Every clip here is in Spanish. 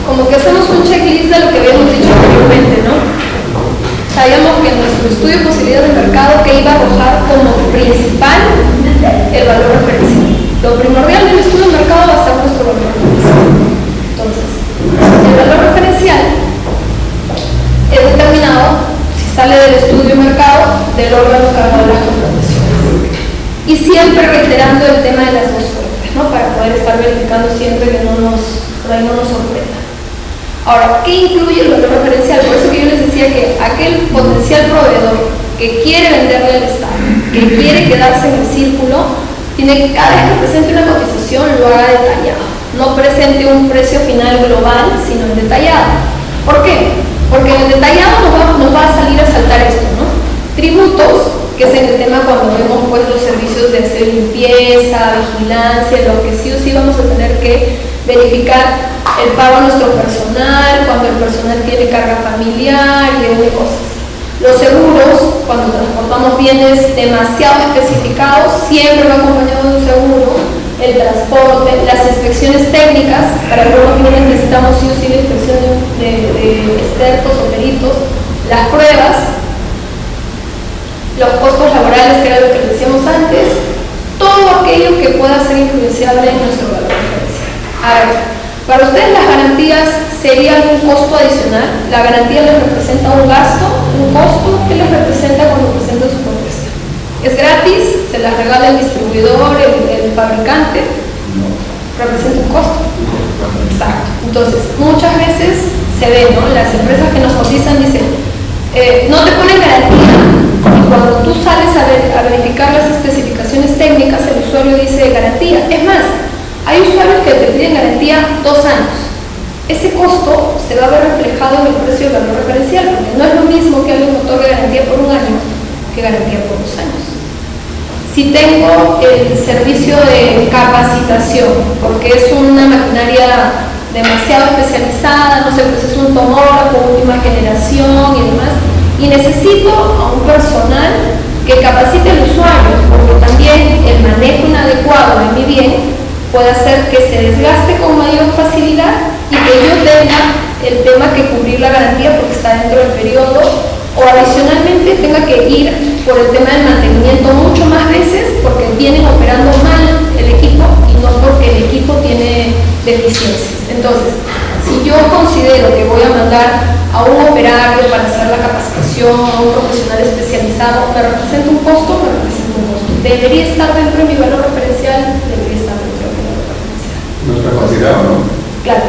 Como que hacemos un checklist de lo que habíamos dicho anteriormente, ¿no? Sabíamos que en nuestro estudio de posibilidades de mercado que iba a arrojar como principal el valor referencial. Lo primordial del estudio de mercado va a ser nuestro valor referencial. Entonces, el valor referencial es determinado, si sale del estudio de mercado, del órgano encargado de las contrataciones. Y siempre reiterando el tema de las dos fuentes, ¿no? Para poder estar verificando siempre que no nos sorprenda. Ahora, ¿qué incluye el valor referencial? Por eso que yo les decía que aquel potencial proveedor que quiere venderle al Estado, que quiere quedarse en el círculo, tiene que cada vez que presente una cotización lo haga detallado. No presente un precio final global, sino en detallado. ¿Por qué? Porque en el detallado nos va a salir a saltar esto, ¿no? Tributos, que es en el tema cuando vemos pues los servicios de hacer limpieza, vigilancia, lo que sí o sí vamos a tener que verificar el pago a nuestro personal, cuando el personal tiene carga familiar y de cosas. Los seguros, cuando transportamos bienes demasiado especificados, siempre va acompañado de un seguro. El transporte, las inspecciones técnicas, para algunos bienes necesitamos sí o sí la inspección de expertos o peritos, las pruebas, los costos laborales, que era lo que decíamos antes, todo aquello que pueda ser influenciable en nuestro valor referencial. A ver, para ustedes las garantías serían un costo adicional. La garantía les representa un gasto, un costo. ¿Qué les representa cuando presentan su propuesta? ¿Es gratis? ¿Se las regala el distribuidor, el fabricante? Representa un costo. Exacto. Entonces, muchas veces se ve, ¿no? Las empresas que nos cotizan dicen, no te ponen garantía, y cuando tú sales a verificar las especificaciones técnicas, el usuario dice garantía. Es más, hay usuarios que te piden garantía 2 años. Ese costo se va a ver reflejado en el precio del valor referencial, porque no es lo mismo que alguien otorgue garantía por 1 año que garantía por 2 años. Si tengo el servicio de capacitación, porque es una maquinaria demasiado especializada, no sé, pues es un tomógrafo última generación y demás, y necesito a un personal que capacite al usuario, porque también el manejo inadecuado de mi bien puede hacer que se desgaste con mayor facilidad y que yo tenga el tema que cubrir la garantía porque está dentro del periodo, o adicionalmente tenga que ir por el tema del mantenimiento mucho más veces porque vienen operando mal el equipo y no porque el equipo tiene deficiencias. Entonces, si yo considero que voy a mandar a un operario para hacer la capacitación, a un profesional especializado, ¿me representa un costo? Me representa un costo. ¿Debería estar dentro de mi valor referencial? Debería estar dentro de mi valor referencial. Nuestra capacidad, ¿no? Claro,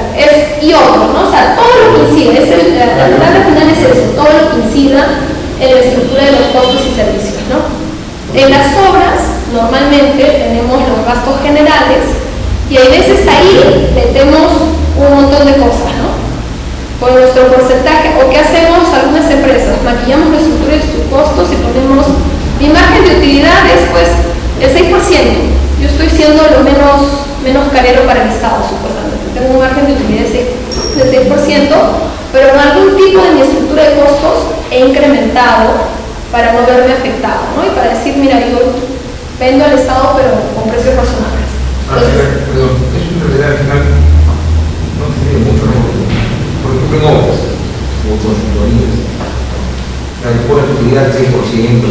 y otro, ¿no? O sea, todo lo que incide, la tabla final es eso, todo lo que incida en la estructura de los costos y servicios, ¿no? En las obras, normalmente tenemos los gastos generales y hay veces ahí metemos un montón de cosas, ¿no? Con nuestro porcentaje, o qué hacemos algunas empresas, maquillamos la estructura de sus costos y ponemos mi margen de utilidad es pues el 6%. Yo estoy siendo lo menos carero para el Estado, supuestamente. Tengo un margen de utilidad de 6%, pero en algún tipo de mi estructura de costos he incrementado para no verme afectado, ¿no? Y para decir, mira, yo vendo al Estado, pero con precios razonables. Entonces, Perdón, eso en realidad al final no tiene mucho, ¿no? Por ejemplo, en obras o consultorías, le pones utilidad 6%, 5%,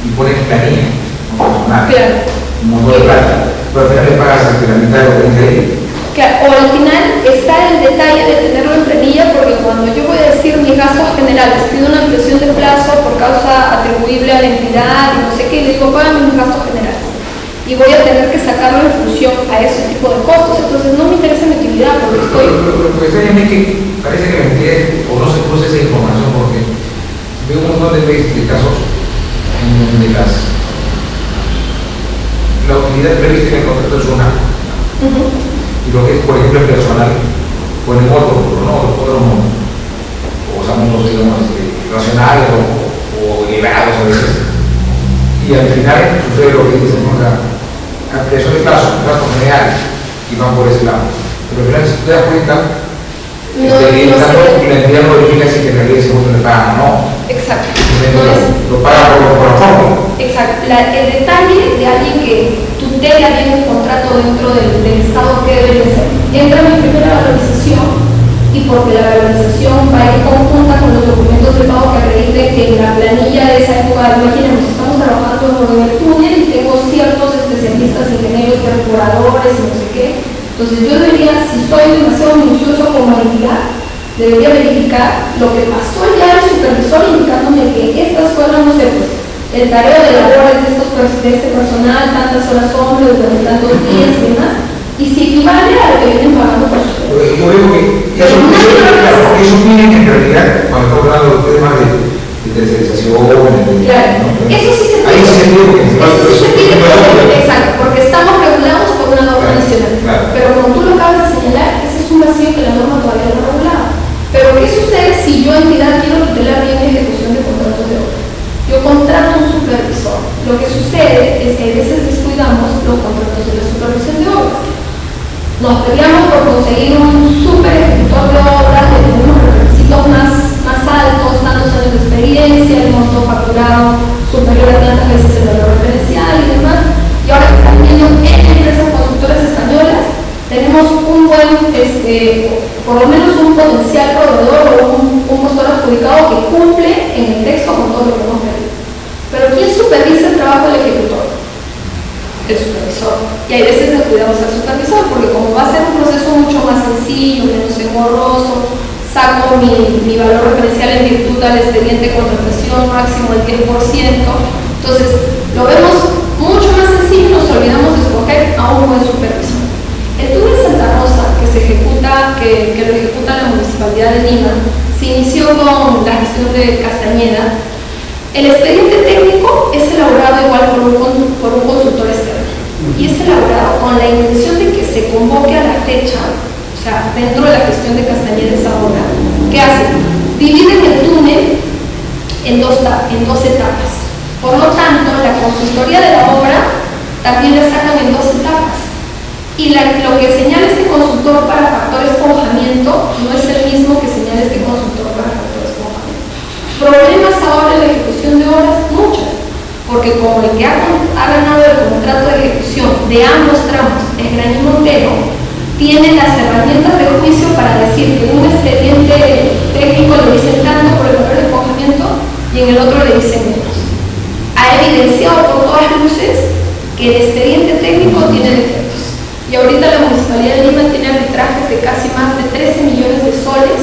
y pones planilla, no personal, claro. Un montón de plata, pero al final le pagas hasta la mitad de lo que tienes ahí. Claro, o al final está el detalle de tenerlo en planilla, porque cuando yo voy a decir mis gastos generales, pido una ampliación de plazo por causa atribuible a la entidad y no sé qué, y le digo, págame mis gastos generales. Y voy a tener que sacarlo en función a ese tipo de costos. Entonces no me interesa mi utilidad porque estoy... Pero extrañamente parece que me entiende o no se cruza esa información, porque veo un montón de casos en donde la utilidad prevista en el contrato es una. Y lo que es, por ejemplo, el personal, ponen otro, ¿no? O sea, unos, digamos, racionales o elevados a veces. Y al final sucede lo que dicen, ¿no? La ampliación de plazo, gasto general, y van por ese lado. Pero al final, si te das cuenta, la entidad no verifica si que en realidad ese monto le pagan o no. Exacto. Lo paga por la forma. Exacto. El detalle de alguien que tutela bien el contrato dentro del Estado que debe ser. Entra en mi primera valorización y porque la valorización va a ir conjunta con los documentos de pago que acrediten que en la planilla de esa época, imaginemos, estamos trabajando en el túnel y tengo ciertos especialistas, ingenieros, perforadores y no sé qué. Entonces yo debería, si soy demasiado minucioso como entidad, debería verificar lo que pasó ya el supervisor indicándome que estas fueron, no sé, pues, el careo de labores de este personal, tantas horas hombre, durante tantos días y demás, y si equivale a lo que vienen pagando por su Yo digo que eso tiene que en realidad, cuando estamos hablando de temas de tercerización, claro, ¿no? Eso sí se ahí pide. se pide Exacto, porque estamos regulados por una norma nacional. Claro. Pero como tú lo acabas de señalar, ese es un vacío que la norma todavía no ha regulado. Pero ¿qué sucede si yo, entidad, quiero tutelar bien la ejecución de contratos de obra? Yo contrato un supervisor. Lo que sucede es que a veces descuidamos los contratos de la supervisión de obras. Nos peleamos por conseguir un super ejecutor de obras, que tenemos los requisitos más altos, tantos años de experiencia, el monto facturado superior a tantas veces el valor referencial y demás. Y ahora que están viendo en empresas constructoras españolas, tenemos un buen, por lo menos un potencial proveedor o un postor adjudicado que cumple en el texto con todo lo que hemos pedido. Pero ¿quién supervisa el trabajo del ejecutor? El supervisor. Y hay veces descuidamos al supervisor porque como va a ser un proceso mucho más sencillo, menos engorroso, saco mi valor referencial en virtud al expediente de contratación máximo el 10%, entonces lo vemos mucho más sencillo y nos olvidamos de escoger a un buen supervisor. El túnel Santa Rosa, que se ejecuta, que lo ejecuta la Municipalidad de Lima, se inició con la gestión de Castañeda. El expediente técnico es elaborado igual por un consultor externo y es elaborado con la intención de que se convoque a la fecha, o sea, dentro de la gestión de Castañeda esa obra. ¿Qué hacen? Dividen el túnel en dos etapas. Por lo tanto, la consultoría de la obra también la sacan en 2 etapas. Y lo que señala este consultor para factor esponjamiento no es el mismo que señala este consultor para factor esponjamiento. Problemas ahora en la ejecución de obras, muchas, porque como el que ha ganado el contrato de ejecución de ambos tramos es Gran y Montero, tiene las herramientas de juicio para decir que en un expediente técnico le dicen tanto por el valor de esponjamiento y en el otro le dicen menos. Ha evidenciado por todas luces que el expediente técnico tiene defectos. Y ahorita la Municipalidad de Lima tiene arbitrajes de casi más de 13 millones de soles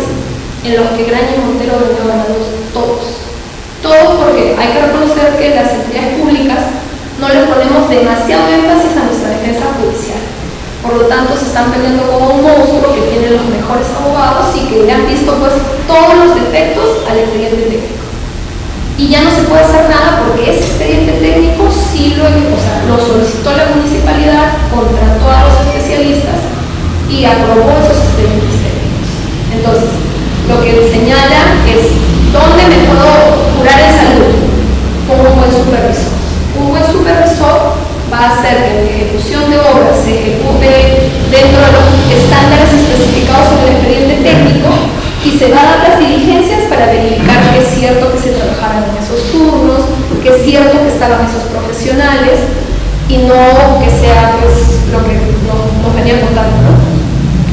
en los que Gran y Montero venían ganados todos. Todos porque hay que reconocer que las entidades públicas no le ponemos demasiado énfasis a nuestra defensa judicial. Por lo tanto, se están peleando como un monstruo que tiene los mejores abogados y que le han visto pues todos los defectos al expediente técnico. Y ya no se puede hacer nada porque ese expediente técnico sí lo solicitó la municipalidad, contrató a los especialistas y aprobó esos expedientes técnicos. Entonces, lo que señala es dónde me puedo curar en salud con un buen supervisor. Un buen supervisor va a hacer que la ejecución de obras se ejecute dentro de los estándares especificados en el expediente técnico y se va a dar las diligencias para verificar que es cierto que se trabajaran en esos turnos, que es cierto que estaban esos profesionales y no que sea pues lo que nos venía contando, ¿no?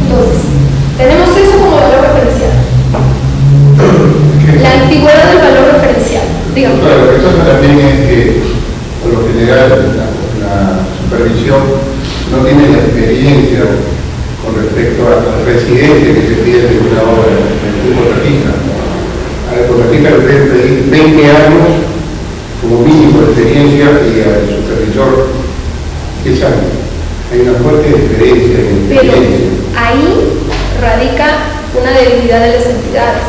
Entonces, tenemos eso como valor referencial. La antigüedad del valor referencial. Dígame. Claro, lo que pasa también es que, por lo general, la supervisión no tiene la experiencia con respecto al residente que se pide de una obra en un contratista. Al contratista le deben pedir 20 años como mínimo de experiencia y al supervisor 10 años. Hay una fuerte diferencia en experiencia. Pero ahí radica una debilidad de las entidades,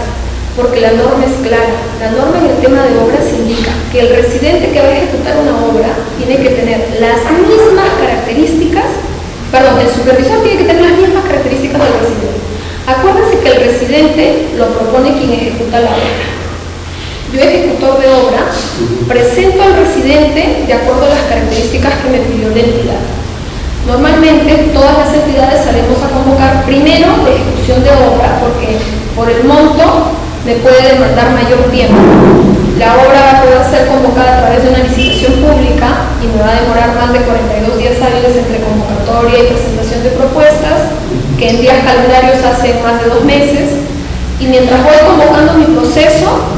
porque la norma es clara. La norma en el tema de obras indica que el residente que va a ejecutar una obra tiene que tener las mismas características. El supervisor tiene que tener las mismas características del residente. Acuérdense que el residente lo propone quien ejecuta la obra. Yo, ejecutor de obra, presento al residente de acuerdo a las características que me pidió la entidad. Normalmente todas las entidades salimos a convocar primero de ejecución de obra porque por el monto me puede demandar mayor tiempo. La obra va a poder ser convocada a través de una licitación pública y me va a demorar más de 42 días hábiles entre convocatoria y presentación de propuestas, que en días calendarios hace más de 2 meses. Y mientras voy convocando mi proceso,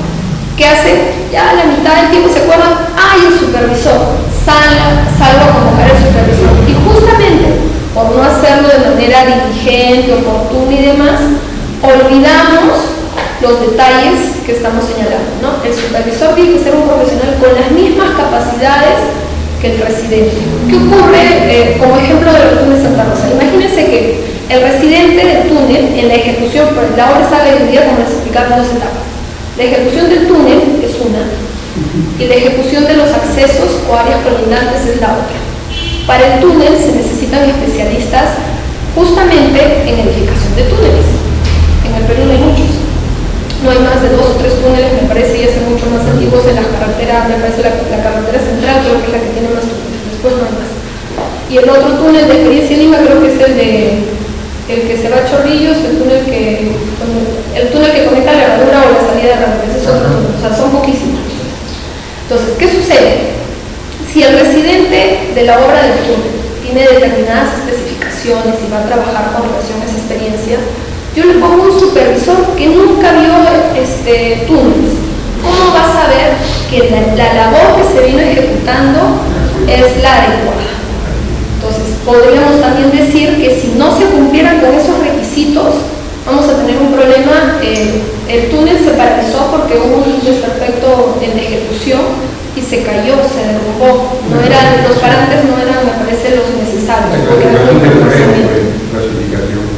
¿qué hace? Ya a la mitad del tiempo se acuerdan, ¡ay, el supervisor! Salgo a convocar al supervisor. Y justamente por no hacerlo de manera diligente, oportuna y demás, olvidamos los detalles que estamos señalando, ¿no? El supervisor tiene que ser un profesional con las mismas capacidades que el residente. ¿Qué ocurre como ejemplo de los túneles de Santa Rosa? Imagínense que el residente del túnel, en la ejecución, pues la obra está dividida, como les explicaba, en 2 etapas. La ejecución del túnel es una, y la ejecución de los accesos o áreas colindantes es la otra. Para el túnel se necesitan especialistas justamente en edificación de túneles. En el Perú no hay muchos. No hay más de 2 o 3 túneles, me parece, y son mucho más antiguos en las carreteras, me parece la carretera central, creo que es la que tiene más túneles, después no hay más. Y el otro túnel de Experiencia Lima creo que es el que se va a Chorrillos, el túnel que conecta la herradura o la salida de herradura, ese es otro túnel, o sea, son poquísimos. Entonces, ¿qué sucede? Si el residente de la obra del túnel tiene determinadas especificaciones y va a trabajar con relación a esa experiencia, yo le pongo un supervisor que nunca vio túneles. ¿Cómo va a saber que la labor que se vino ejecutando es la adecuada? Entonces, podríamos también decir que si no se cumplieran con esos requisitos, vamos a tener un problema. El túnel se paralizó porque hubo un desperfecto en la ejecución y se cayó, se derrumbó. Los parantes no eran, me parece, los necesarios.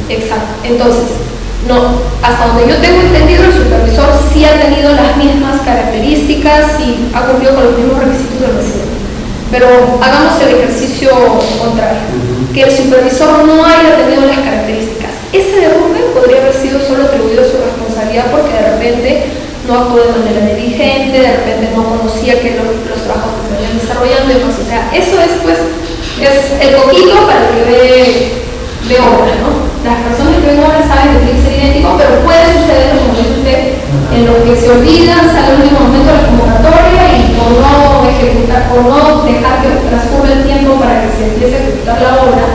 Exacto. Entonces, no, hasta donde yo tengo entendido, el supervisor sí ha tenido las mismas características y ha cumplido con los mismos requisitos del residente. Pero hagamos el ejercicio contrario, que el supervisor no haya tenido las características. Ese derrumbe podría haber sido solo atribuido a su responsabilidad porque de repente no actuó de manera negligente, de repente no conocía que los trabajos que se venían desarrollando y demás. O sea, eso es el coquito para el que ve obra, ¿no? Las personas que ven obra saben que tiene que ser idéntico, pero puede suceder, como dice usted, en lo que se olvidan, sale el último momento de la convocatoria y por no ejecutar, por no dejar que transcurra el tiempo para que se empiece a ejecutar la obra,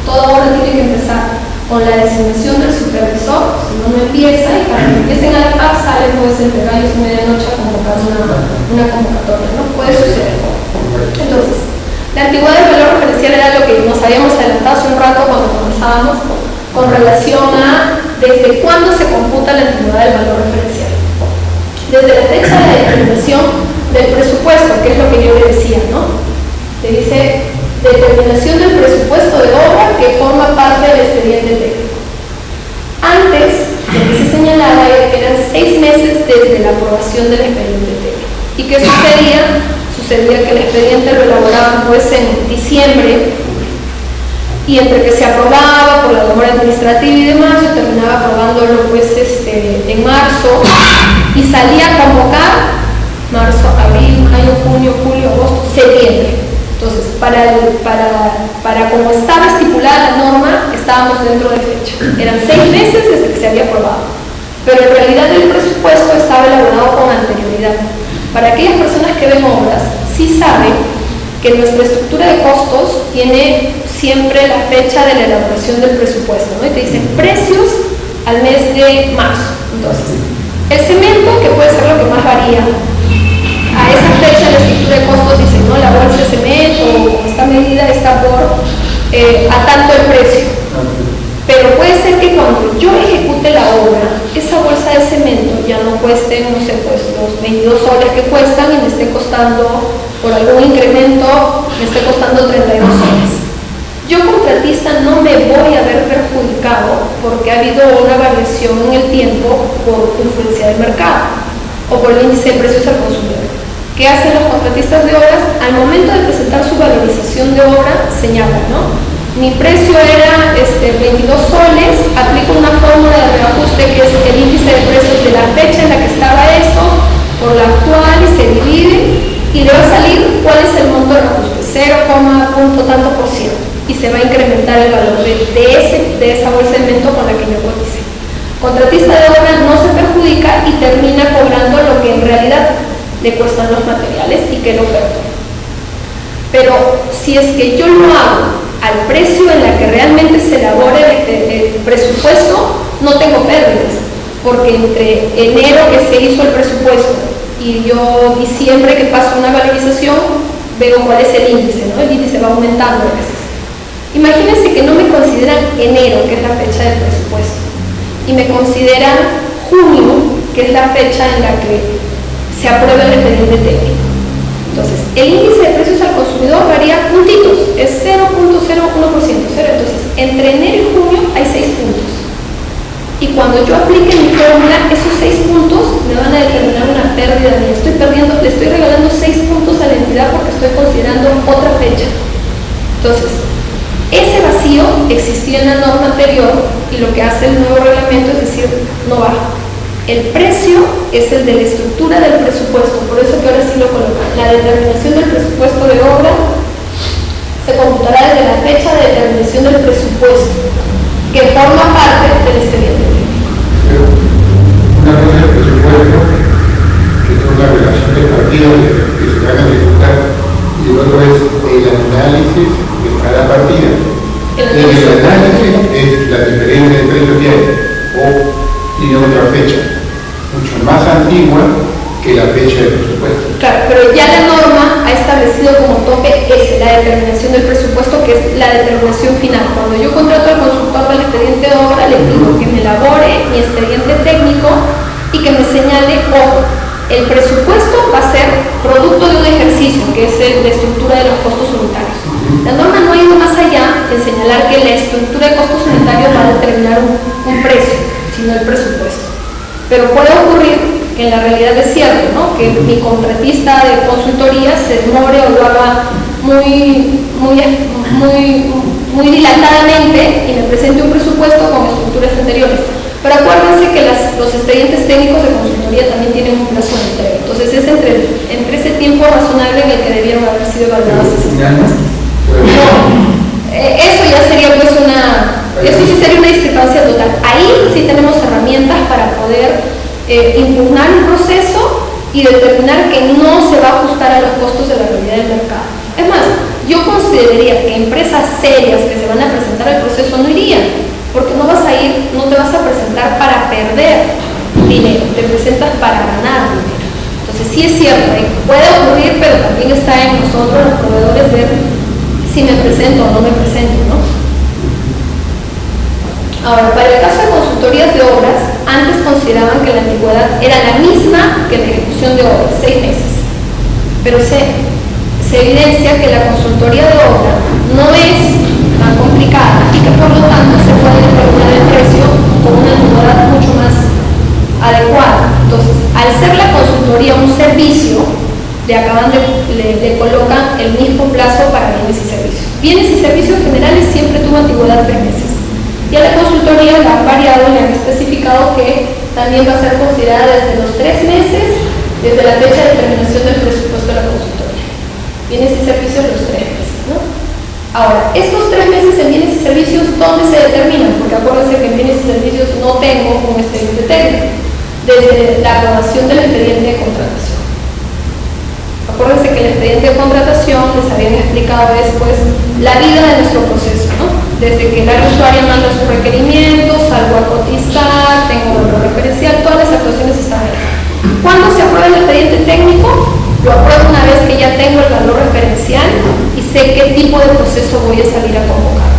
toda obra tiene que empezar con la designación del supervisor, si no empieza, y para que empiecen a la par sale pues entre gallos y medianoche a convocar una convocatoria, ¿no? Puede suceder. Entonces, la antigüedad del valor referencial era lo que nos habíamos adelantado hace un rato cuando comenzábamos con relación a desde cuándo se computa la antigüedad del valor referencial. Desde la fecha de la determinación del presupuesto, que es lo que yo le decía, ¿no? Le dice determinación del presupuesto de obra que forma parte del expediente técnico. Antes, lo que se señalaba eran 6 meses desde la aprobación del expediente técnico. ¿Y qué sucedía? Sucedía que el expediente lo elaboraban pues en diciembre, y entre que se aprobaba por la demora administrativa y demás, yo terminaba aprobándolo pues en marzo y salía a convocar marzo, abril, mayo, junio, julio, agosto, septiembre. Entonces, para como estaba estipulada la norma, estábamos dentro de fecha. Eran 6 meses desde que se había aprobado, pero en realidad el presupuesto estaba elaborado con anterioridad. Para aquellas personas que ven obras, sí saben que nuestra estructura de costos tiene siempre la fecha de la elaboración del presupuesto, ¿no? Y te dicen precios al mes de marzo. Entonces, el cemento, que puede ser lo que más varía, a esa fecha la estructura de costos dice, no, la bolsa de cemento o esta medida está por a tanto el precio. Pero puede ser que cuando yo ejecute la obra, esa bolsa de cemento ya no cueste, no sé, pues los 22 soles que cuestan y me esté costando, por algún incremento, me esté costando 32 soles. Yo contratista no me voy a ver perjudicado porque ha habido una variación en el tiempo por influencia del mercado o por el índice de precios al consumidor. ¿Qué hacen los contratistas de obras? Al momento de presentar su valorización de obra, señalan, ¿no? Mi precio era 22 soles, aplico una fórmula de reajuste que es el índice de precios de la fecha en la que estaba eso, por la actual, y se divide, y le va a salir cuál es el monto de reajuste, 0, tanto por ciento, y se va a incrementar el valor de esa bolsa de cemento con la que yo cotice. Contratista de obra no se termina cobrando lo que en realidad le cuestan los materiales y que lo oferta. Pero si es que yo lo hago al precio en la que realmente se elabore el presupuesto, no tengo pérdidas, porque entre enero que se hizo el presupuesto y yo diciembre que paso una valorización, veo cuál es el índice, ¿no? El índice va aumentando a veces. Imagínense que no me consideran enero, que es la fecha del presupuesto, y me consideran junio, que es la fecha en la que se aprueba el expediente técnico. Entonces, el índice de precios al consumidor varía puntitos, es 0.01%, entonces entre enero y junio hay 6 puntos. Y cuando yo aplique mi fórmula, esos 6 puntos me van a determinar una pérdida mía. Le estoy regalando 6 puntos a la entidad porque estoy considerando otra fecha. Entonces, ese vacío existía en la norma anterior y lo que hace el nuevo reglamento es decir, no baja. El precio es el de la estructura del presupuesto, por eso que ahora sí lo colocan. La determinación del presupuesto de obra se computará desde la fecha de determinación del presupuesto, que forma parte del expediente técnico. Pero una cosa es el presupuesto, que es una relación de partidos que se van a ejecutar, y el otro es el análisis de cada partida. El análisis es la diferencia de precio que hay, o tiene otra fecha mucho más antigua que la fecha del presupuesto. Claro, pero ya la norma ha establecido como tope la determinación del presupuesto, que es la determinación final. Cuando yo contrato al consultor del expediente de obra, le pido que me elabore mi expediente técnico y que me señale, ojo, el presupuesto va a ser producto de un ejercicio, que es la estructura de los costos unitarios. La norma no ha ido más allá en señalar que la estructura de costos unitarios va a determinar un precio, sino el presupuesto. Pero puede ocurrir que en la realidad es cierto, ¿no? Que mi contratista de consultoría se demore o lo haga muy dilatadamente y me presente un presupuesto con estructuras anteriores. Pero acuérdense que los expedientes técnicos de consultoría también tienen un plazo de entrega. Entonces es entre ese tiempo razonable en el que debieron haber sido evaluadas esas propuestas. Eso ya sería pues eso sí sería una discrepancia total. Ahí sí tenemos herramientas para poder impugnar un proceso y determinar que no se va a ajustar a los costos de la realidad del mercado. Es más, yo consideraría que empresas serias que se van a presentar al proceso no irían, porque no te vas a presentar para perder dinero, te presentas para ganar dinero. Entonces sí es cierto, puede ocurrir, pero también está en nosotros los proveedores ver si me presento o no me presento, ¿no? Ahora, para el caso de consultorías de obras, antes consideraban que la antigüedad era la misma que la ejecución de obras, 6 meses. Pero se evidencia que la consultoría de obra no es tan complicada y que por lo tanto se puede determinar el precio con una antigüedad mucho más adecuada. Entonces, al ser la consultoría un servicio, le colocan el mismo plazo para bienes y servicios. Bienes y servicios generales siempre tuvo antigüedad 3 meses. Y a la consultoría la han variado, le han especificado que también va a ser considerada desde los 3 meses, desde la fecha de determinación del presupuesto de la consultoría. Bienes y servicios los 3 meses, ¿no? Ahora, estos 3 meses en bienes y servicios, ¿dónde se determinan? Porque acuérdense que en bienes y servicios no tengo un expediente técnico, desde la aprobación del expediente de contratación. Acuérdense que el expediente de contratación, les habían explicado después la vida de nuestro proceso, ¿no? Desde que el área usuaria manda sus requerimientos, salgo a cotizar, tengo valor referencial, todas las actuaciones están ahí. ¿Cuándo se aprueba el expediente técnico? Lo apruebo una vez que ya tengo el valor referencial y sé qué tipo de proceso voy a salir a convocar.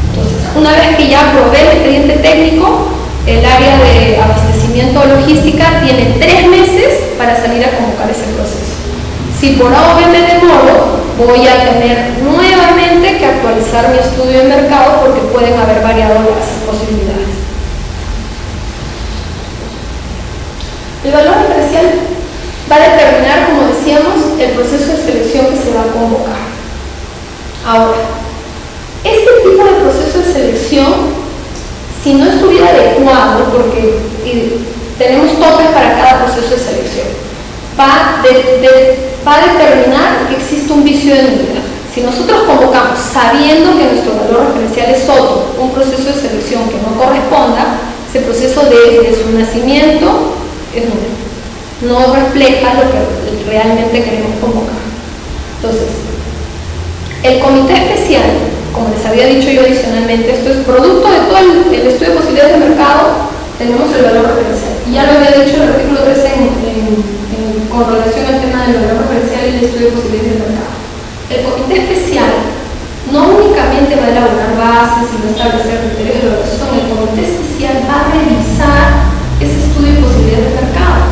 Entonces, una vez que ya aprobé el expediente técnico, el área de abastecimiento o logística tiene 3 meses para salir a convocar ese proceso. Si por A o B me demoro, voy a tener nuevamente que actualizar mi estudio de mercado porque pueden haber variado las posibilidades. El valor referencial va a determinar, como decíamos, el proceso de selección que se va a convocar. Ahora, este tipo de proceso de selección, si no estuviera adecuado, porque tenemos topes para cada proceso de selección, va a determinar que existe un vicio de nulidad. Si nosotros convocamos sabiendo que nuestro valor referencial es otro, un proceso de selección que no corresponda, ese proceso desde su nacimiento es nula. No refleja lo que realmente queremos convocar. Entonces, el comité especial, como les había dicho yo adicionalmente, esto es producto de todo el estudio de posibilidades de mercado, tenemos el valor referencial. Y ya lo había dicho el artículo 13 con relación al tema del valor referencial y el estudio de posibilidades de mercado. El comité especial no únicamente va a elaborar bases y va a establecer criterios de evaluación, el comité especial va a revisar ese estudio de posibilidades de mercado.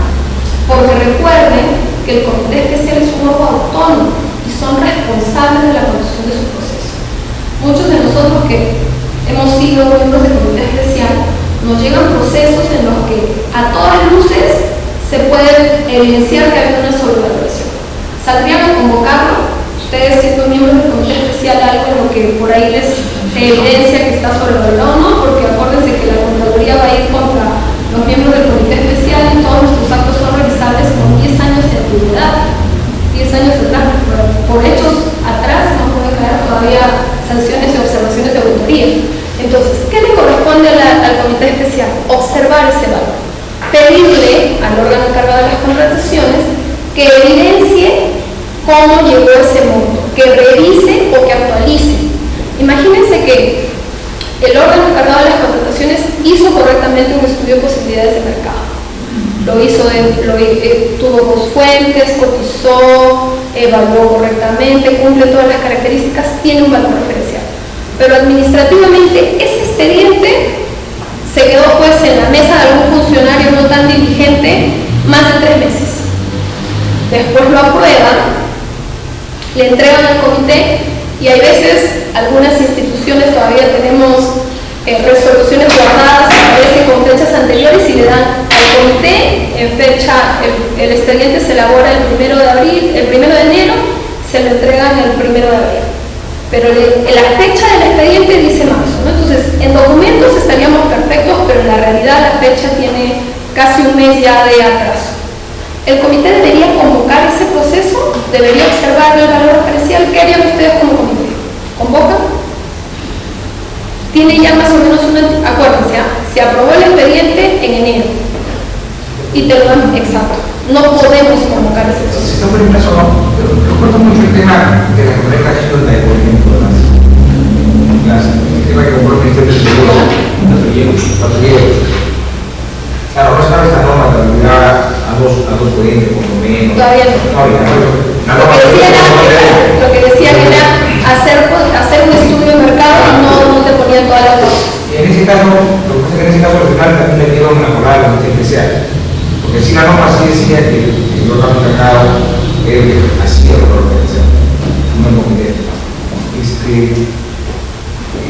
Porque recuerden que el comité especial es un órgano autónomo y son responsables de la conducción de su proceso. Muchos de nosotros que hemos sido miembros del comité especial nos llegan procesos en los que a todas luces se puede evidenciar que hay una sobrevaloración. Saldrían a convocarlo, ustedes siendo miembros del comité especial, algo en lo que por ahí les evidencia que está sobrevalorado, ¿no? Porque acuérdense que la Contraloría va a ir contra los miembros del comité especial y todos nuestros actos son revisables con 10 años de antigüedad. 10 años atrás, por hechos atrás no puede caer todavía sanciones y observaciones de autoría. Entonces, ¿qué le corresponde al comité especial? Observar ese valor. Pedirle al órgano encargado de las contrataciones que evidencie cómo llegó ese monto, que revise o que actualice. Imagínense que el órgano encargado de las contrataciones hizo correctamente un estudio de posibilidades de mercado. Lo hizo, tuvo dos fuentes, cotizó, evaluó correctamente, cumple todas las características, tiene un valor referencial. Pero administrativamente ese expediente se quedó pues en la mesa de algún funcionario no tan diligente más de 3 meses. Después lo aprueban, le entregan al comité y hay veces algunas instituciones todavía tenemos resoluciones guardadas, a veces con fechas anteriores y le dan al comité en fecha, el expediente se elabora el 1 de abril, el 1 de enero, se lo entregan el 1 de abril. Pero la fecha del expediente dice marzo, ¿no? Entonces, en documentos estaríamos perfectos, pero en la realidad la fecha tiene casi un mes ya de atraso. El comité debería convocar ese proceso, debería observar el valor referencial. ¿Qué harían ustedes como comité? ¿Convocan? Tiene ya más o menos acuérdense, se aprobó el expediente en enero y te lo dan exacto. No podemos convocar ese proceso. Si está por el plazo, no, pero recuerdo mucho el tema de la correcta Hyundai, por ejemplo, el tema que compró el Ministerio de Seguros, patrulleros. Claro, no estaba esta norma que obligaba a dos clientes, por lo menos. Todavía no. Lo que decían era hacer un estudio de mercado y no te ponían todas las cosas. En ese caso, lo que pasa es que en ese caso al final también le dieron una jornada de comité especial. Porque si la norma sí decía que el órgano de mercado era el que hacía el valor referencial, no el comité.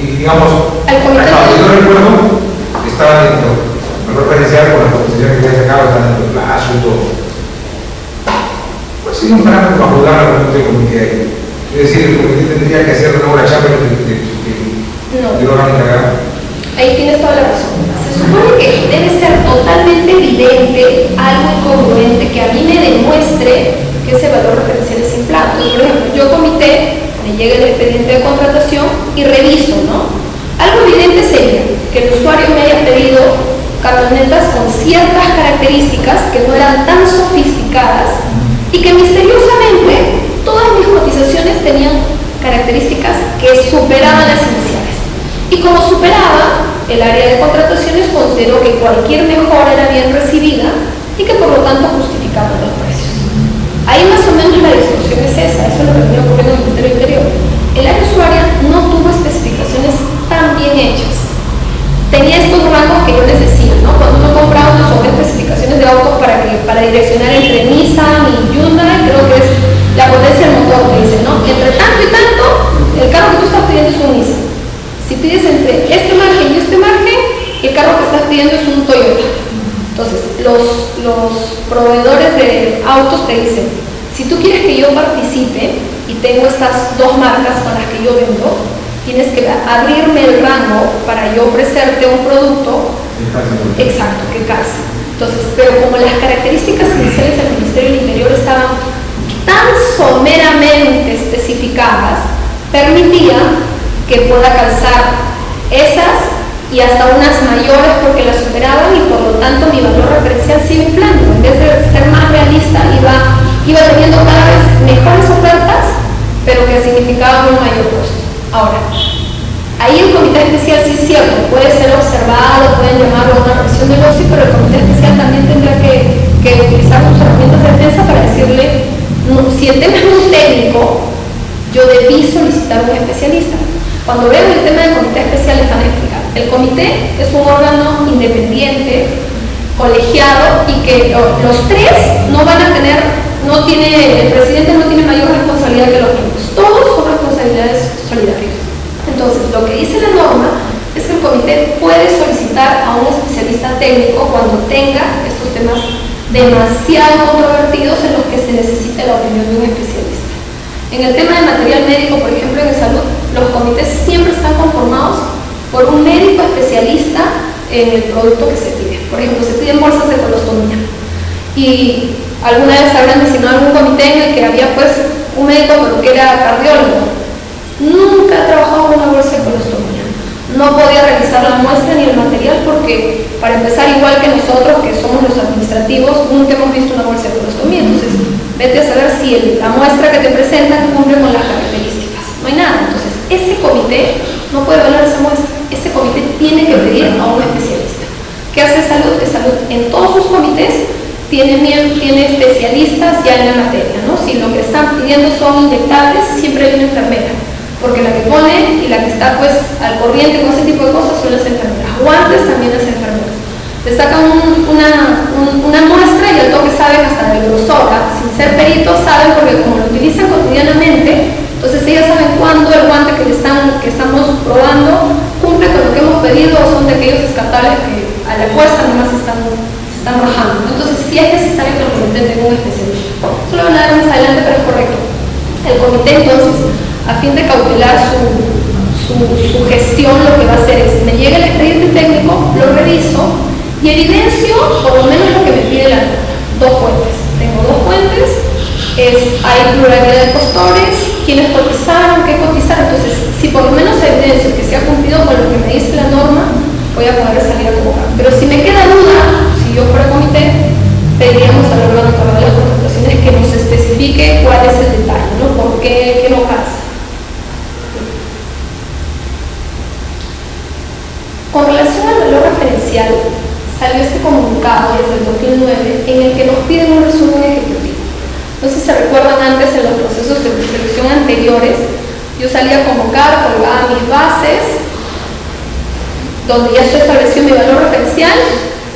Y digamos, yo recuerdo que estaba dentro. El referencial con la composición que había sacado está dentro del plazo y todo. Pues sí, un parámetro para juzgar a la del comité. Es decir, el comité tendría que hacer una obra chapa del órgano encargado. Ahí tienes toda la razón. Se supone que debe ser totalmente evidente, algo incongruente, que a mí me demuestre que ese valor referencial es inflado. Por ejemplo, yo comité, me llega el expediente de contratación y reviso, ¿no? Algo evidente sería que el usuario me haya pedido camionetas con ciertas características que no eran tan sofisticadas y que misteriosamente todas mis cotizaciones tenían características que superaban las iniciales. Y como superaba, el área de contrataciones consideró que cualquier mejora era bien recibida y que por lo tanto justificaban los precios. Ahí más o menos la discusión es esa, eso es lo que venía ocurriendo en el Ministerio del Interior. El área usuaria no tuvo especificaciones tan bien hechas. Tenía estos rangos que yo les decía, ¿no? Cuando uno compra autos o ve especificaciones de autos para direccionar entre Nissan y Hyundai, creo que es la potencia del motor, que dice, ¿no? Entre tanto y tanto, el carro que tú estás pidiendo es un Nissan. Si pides entre este margen y este margen, el carro que estás pidiendo es un Toyota. Entonces, los proveedores de autos te dicen, si tú quieres que yo participe y tengo estas dos marcas con las que yo vendo, tienes que abrirme el rango para yo ofrecerte un producto exacto, que calce. Entonces, pero como las características iniciales del Ministerio del Interior estaban tan someramente especificadas, permitía que pueda calzar esas y hasta unas mayores porque las superaban y por lo tanto mi valor referencial sigue inflando. colegiado y que los tres no van a tener, el presidente no tiene mayor responsabilidad que los miembros, todos son responsabilidades solidarias. Entonces, lo que dice la norma es que el comité puede solicitar a un especialista técnico cuando tenga estos temas demasiado controvertidos en los que se necesite la opinión de un especialista. En el tema de material médico, por ejemplo, en salud, los comités siempre están conformados por un médico especialista en el producto que se pide. Por ejemplo, se piden bolsas de colostomía. Y alguna vez habrán designado algún comité en el que había pues un médico pero que era cardiólogo. Nunca ha trabajado con una bolsa de colostomía. No podía revisar la muestra ni el material porque, para empezar, igual que nosotros, que somos los administrativos, nunca hemos visto una bolsa de colostomía. Entonces, vete a saber si la muestra que te presentan cumple con las características. No hay nada. Entonces, ese comité no puede evaluar esa muestra. Ese comité tiene que pedir a un especialista. ¿Qué hace salud? Salud en todos sus comités tiene especialistas ya en la materia, ¿no? Si lo que están pidiendo son inyectables, siempre hay una enfermera, porque la que pone y la que está pues al corriente con ese tipo de cosas son las enfermeras. Guantes también las enfermeras. Te sacan una muestra y al toque saben hasta del grosor, sin ser peritos saben porque como lo utilizan cotidianamente, entonces ellas saben cuándo el guante que estamos probando cumple con lo que hemos pedido o son de aquellos descartables que a la fuerza nomás se están rajando. Entonces sí es necesario que el comité tenga un especialista. Eso lo van a dar más adelante, pero es correcto. El comité entonces, a fin de cautelar su gestión, lo que va a hacer es, me llega el expediente técnico, lo reviso y evidencio por lo menos lo que me pide la norma. Dos fuentes. Tengo dos fuentes, hay pluralidad de postores, quiénes cotizaron, qué cotizaron. Entonces, si por lo menos evidencio que se ha cumplido con lo que me dice la norma, voy a poder salir a convocar. Pero si me queda duda, si yo fuera comité, pediríamos al órgano encargado de las contrataciones que nos especifique cuál es el detalle, ¿no? ¿Por qué no pasa? Con relación al valor referencial, salió este comunicado desde el 2009 en el que nos piden un resumen ejecutivo. No sé si se recuerdan antes en los procesos de selección anteriores, yo salía a convocar, colgaba mis bases, donde ya se estableció mi valor referencial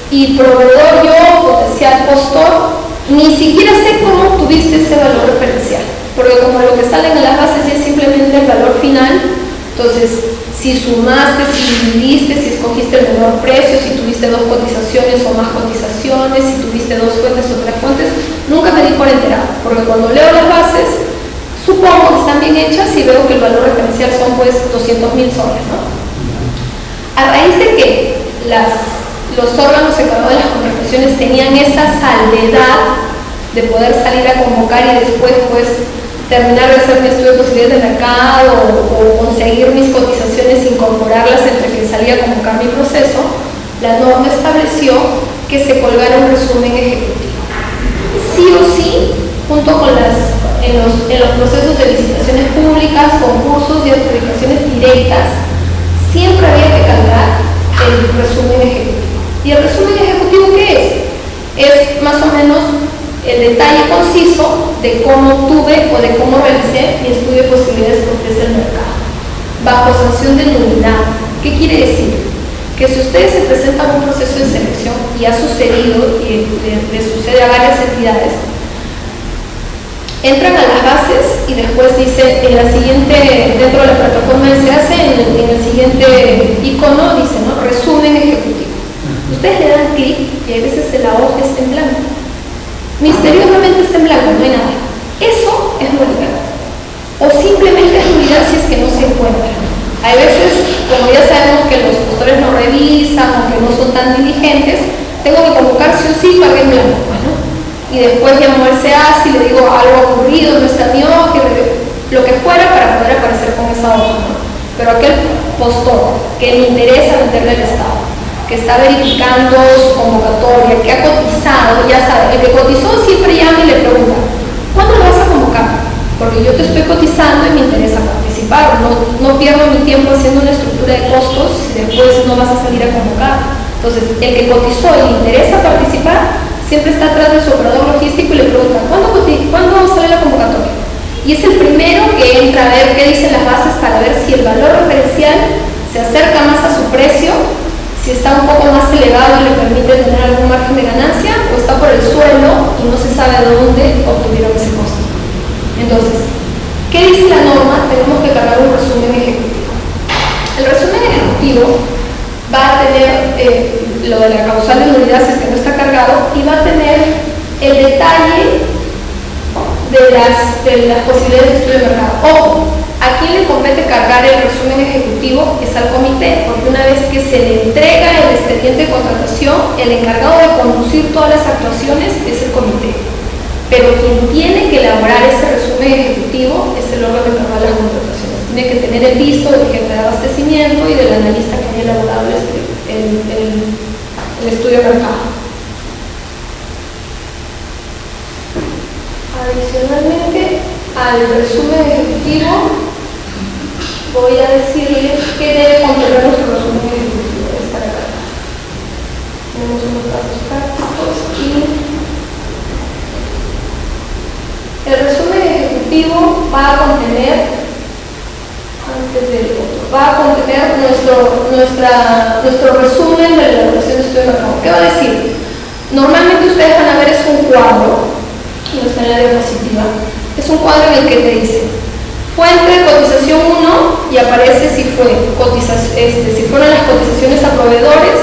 y proveedor yo, potencial postor, ni siquiera sé cómo obtuviste ese valor referencial, porque como lo que sale en las bases es simplemente el valor final, entonces si sumaste, si dividiste, si escogiste el menor precio, si tuviste dos cotizaciones o más cotizaciones, si tuviste dos fuentes o tres fuentes, nunca me di por enterado, porque cuando leo las bases, supongo que están bien hechas y veo que el valor referencial son pues 200.000 soles, ¿no? A raíz de que los órganos encargados de las contrataciones tenían esa salvedad de poder salir a convocar y después pues terminar de hacer mi estudio de posibilidades de mercado o conseguir mis cotizaciones, incorporarlas entre que salía a convocar mi proceso, la norma estableció que se colgara un resumen ejecutivo. Sí o sí, junto con en los procesos de licitaciones públicas, concursos y adjudicaciones directas, siempre había que cargar el resumen ejecutivo. ¿Y el resumen ejecutivo qué es? Es más o menos el detalle conciso de cómo tuve o de cómo realicé mi estudio de posibilidades por precio del mercado, bajo sanción de nulidad. ¿Qué quiere decir? Que si ustedes se presentan a un proceso de selección y ha sucedido y le sucede a varias entidades, entran a las bases y después dice en la siguiente, dentro de la plataforma se hace en el siguiente icono, dice, ¿no? Resumen ejecutivo. Ustedes le dan clic y a veces la hoja está en blanco. Misteriosamente está en blanco, no hay nada. Eso es nulidad. O simplemente es nulidad si es que no se encuentra. Hay veces, como ya sabemos que los postores no revisan o que no son tan diligentes, tengo que convocar sí o sí para que en blanco, ¿no? Y después llamo al CEAS y le digo algo ha ocurrido, no está mi hoja, lo que fuera para poder aparecer con esa hoja, ¿no? Pero aquel postor que le interesa venderle al Estado, que está verificando su convocatoria, que ha cotizado, ya sabe, el que cotizó siempre llama y le pregunta, ¿cuándo lo vas a convocar? Porque yo te estoy cotizando y me interesa participar, no pierdo mi tiempo haciendo una estructura de costos si después no vas a salir a convocar. Entonces, el que cotizó y le interesa participar, siempre está atrás de su operador logístico y le pregunta, ¿cuándo sale la convocatoria? Y es el primero que entra a ver qué dicen las bases para ver si el valor referencial se acerca más a su precio, si está un poco más elevado y le permite tener algún margen de de dónde obtuvieron ese costo. Entonces, ¿qué dice la norma? Tenemos que cargar un resumen ejecutivo. El resumen ejecutivo va a tener lo de la causal de nulidad si es que no está cargado, y va a tener el detalle de las posibilidades de estudio de mercado. Ojo, a quien le compete cargar el resumen ejecutivo es al comité, porque una vez que se le entrega el expediente de contratación, el encargado de conducir todas las actuaciones es el comité. Pero quien tiene que elaborar ese resumen ejecutivo es el órgano encargado de las contrataciones. Tiene que tener el visto del jefe de abastecimiento y del analista que haya elaborado el estudio de mercado. Adicionalmente al resumen ejecutivo, voy a decirles qué debe contener nuestro resumen ejecutivo de esta carta. Tenemos unos casos prácticos y el resumen ejecutivo va a contener, nuestro resumen de la elaboración de estudio de mercado. ¿Qué va a decir? Normalmente ustedes van a ver es un cuadro, y no está en la diapositiva, es un cuadro en el que te dice fuente de cotización 1 y aparece si fueron las cotizaciones a proveedores,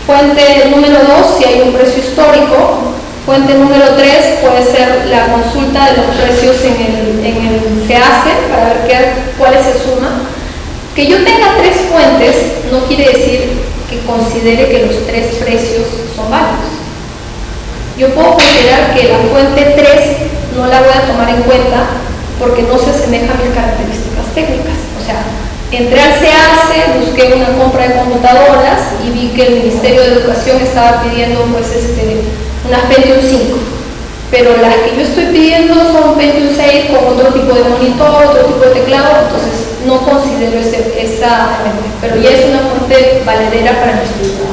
fuente número 2 si hay un precio histórico, fuente número 3 puede ser la consulta de los precios en el SEACE para ver cuál es el suma. Que yo tenga 3 fuentes no quiere decir que considere que los 3 precios son válidos. Yo puedo considerar que la fuente 3 no la voy a tomar en cuenta porque no se asemeja a mis características técnicas. O sea, entré al SEACE, busqué una compra de computadoras y vi que el Ministerio de Educación estaba pidiendo unas Pentium 5, pero las que yo estoy pidiendo son Pentium 6 con otro tipo de monitor, otro tipo de teclado, entonces no considero esa fuente, pero ya es una fuente valedera para mi estudio.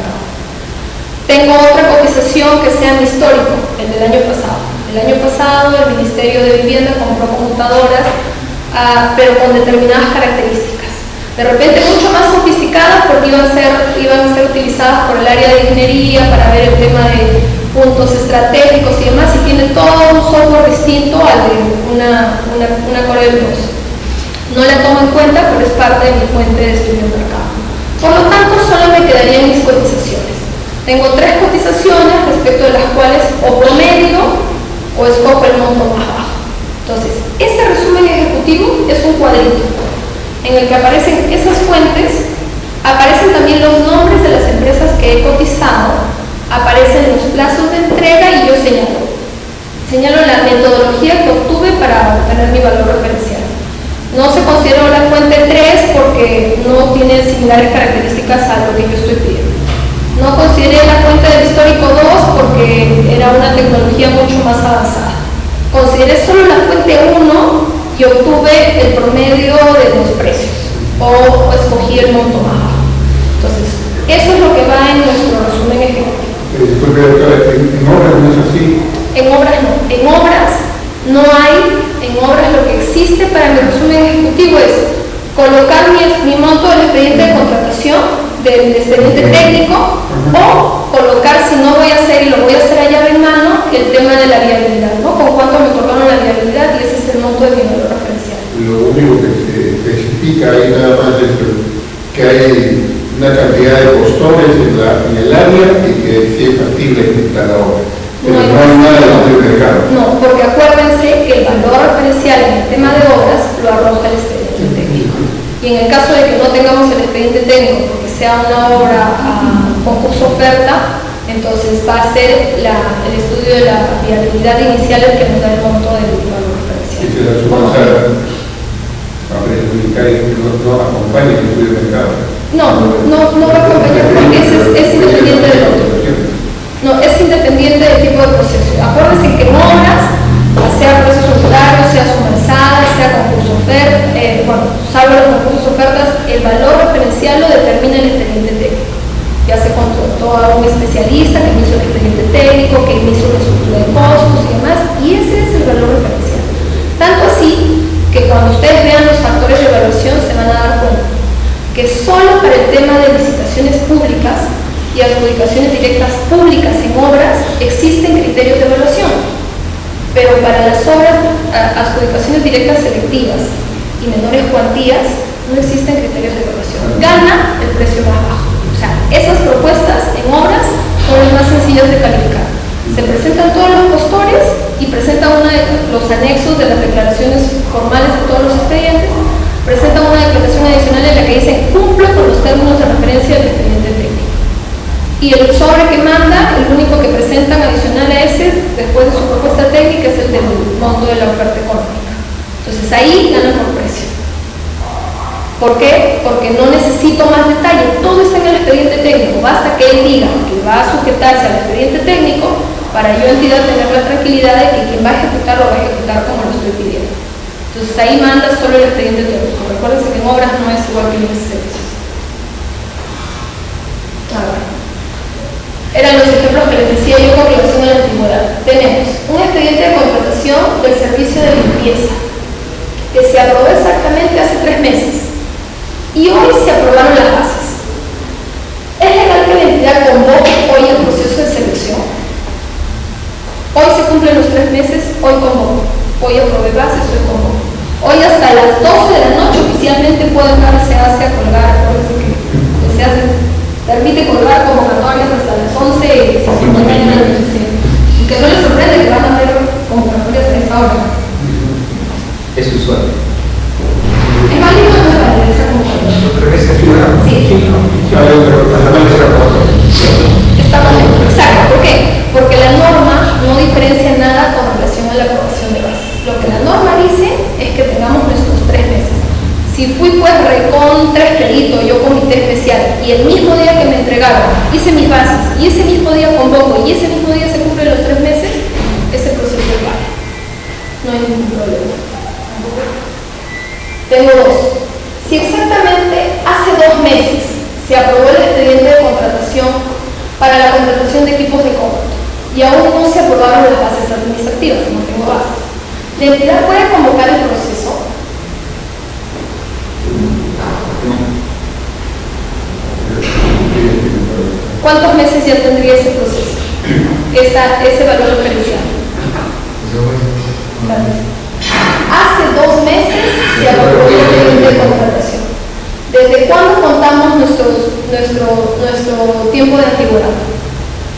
Tengo otra cotización que sea en histórico, el del año pasado. El año pasado el Ministerio de Vivienda compró computadoras, pero con determinadas características. De repente mucho más sofisticadas porque iban a ser utilizadas por el área de ingeniería para ver el tema de puntos estratégicos y demás, y tiene todo un software distinto al de una Corel 2. No la tomo en cuenta, pero es parte de mi fuente de estudio de mercado. Por lo tanto, solo me quedarían mis cotizaciones. Tengo 3 cotizaciones respecto de las cuales o promedio o escojo el monto más bajo. Entonces, ese resumen ejecutivo es un cuadrito en el que aparecen esas fuentes, aparecen también los nombres de las empresas que he cotizado, aparecen los plazos de entrega y yo señalo la metodología que obtuve para obtener mi valor referencial. No se consideró la fuente 3 porque no tiene similares características a lo que yo estoy pidiendo. No consideré la fuente del histórico 2 porque era una tecnología mucho más avanzada. Consideré solo la fuente 1 y obtuve el promedio de los precios o escogí el monto más bajo. Entonces, eso es lo que va en nuestro resumen ejecutivo. Disculpe, doctora, ¿en obras no es así? En obras no. En obras no hay, en obras lo que existe para mi resumen ejecutivo es colocar mi monto del expediente de contratación, del expediente técnico, o colocar, si no voy a hacer y lo voy a hacer a llave en mano, el tema de la viabilidad, ¿no? Con cuánto me otorgaron la viabilidad y ese es el monto de mi valor referencial. Lo único que se especifica ahí nada más es que hay una cantidad de postores en el área y que sí es factible ejecutar la obra. Pero no hay nada de estudio de mercado. No, porque acuérdense que el valor referencial en el tema de obras lo arroja el expediente técnico. Y en el caso de que no tengamos el expediente técnico porque sea una obra a concurso oferta, entonces va a ser el estudio de la viabilidad inicial el que nos da el monto del valor referencial. Y se la suma a perjudicar y no acompaña el estudio de mercado. No va a acompañar porque es independiente del otro. No, es independiente del tipo de proceso. Acuérdense que en obras, sea proceso unitario, sea suma alzada, sea concurso oferta, salvo los concursos ofertas, el valor referencial lo determina el expediente técnico. Ya se contrató a un especialista que me hizo el expediente técnico, que me hizo la estructura de costos y demás, y ese es el valor referencial. Tanto así que cuando ustedes vean los factores de evaluación se van a dar cuenta que solo para el tema de licitaciones públicas y adjudicaciones directas públicas en obras existen criterios de evaluación. pero para las obras, adjudicaciones directas selectivas y menores cuantías, no existen criterios de evaluación. Gana el precio más bajo. O sea, esas propuestas en obras son las más sencillas de calificar. Se presentan todos los postores y presentan los anexos de las declaraciones formales de todos los expedientes, presentan una declaración adicional en la que dicen cumple con los términos de referencia del expediente técnico. Y el sobre que manda, el único que presentan adicional a ese, después de su propuesta técnica, es el del monto de la oferta económica. Entonces ahí ganan por precio. ¿Por qué? Porque no necesito más detalle, todo está en el expediente técnico, basta que él diga que va a sujetarse al expediente técnico para yo, entidad, tener la tranquilidad de que quien va a ejecutar lo va a ejecutar como lo estoy pidiendo. Entonces ahí manda solo el expediente técnico. Recuérdense que en obras no es igual que en los servicios. Eran los ejemplos que les decía yo con relación a la antigüedad. Tenemos un expediente de contratación del servicio de limpieza que se aprobó exactamente hace 3 meses y hoy se aprobaron las bases. ¿Es legal que la entidad convoque hoy el proceso de selección? Hoy se cumplen los 3 meses, hoy convoco. Hoy aprobé bases, hoy convoco. Hoy hasta las 12 de la noche oficialmente pueden darse a colgar, que se hace, permite colgar convocatorias hasta las 11 y 50 de la noche. Y que no les sorprende que van a haber convocatorias a esa hora. Es usual. ¿Es válido o no es válido esa convocatoria? Sí. Está válido, exacto. ¿Por qué? Porque la norma no diferencia nada con relación a la aprobación de bases. Lo que la norma dice es que tengamos nuestros 3 meses. Si fui pues recon 3 créditos, yo comité especial, y el mismo día que me entregaron hice mis bases, y ese mismo día convoco, y ese mismo día se cumplen los 3 meses, ese proceso es válido. No hay ningún problema. Tengo 2. Si exactamente hace 2 meses se aprobó el expediente de contratación para la contratación de equipos de cómputo y aún no se aprobaron las bases administrativas, no tengo bases, ¿la entidad puede convocar el proceso? ¿Cuántos meses ya tendría ese proceso? Ese valor referencial. Hace 2 meses se aprobó el expediente de contratación. ¿Desde cuándo contamos nuestro tiempo de antigüedad?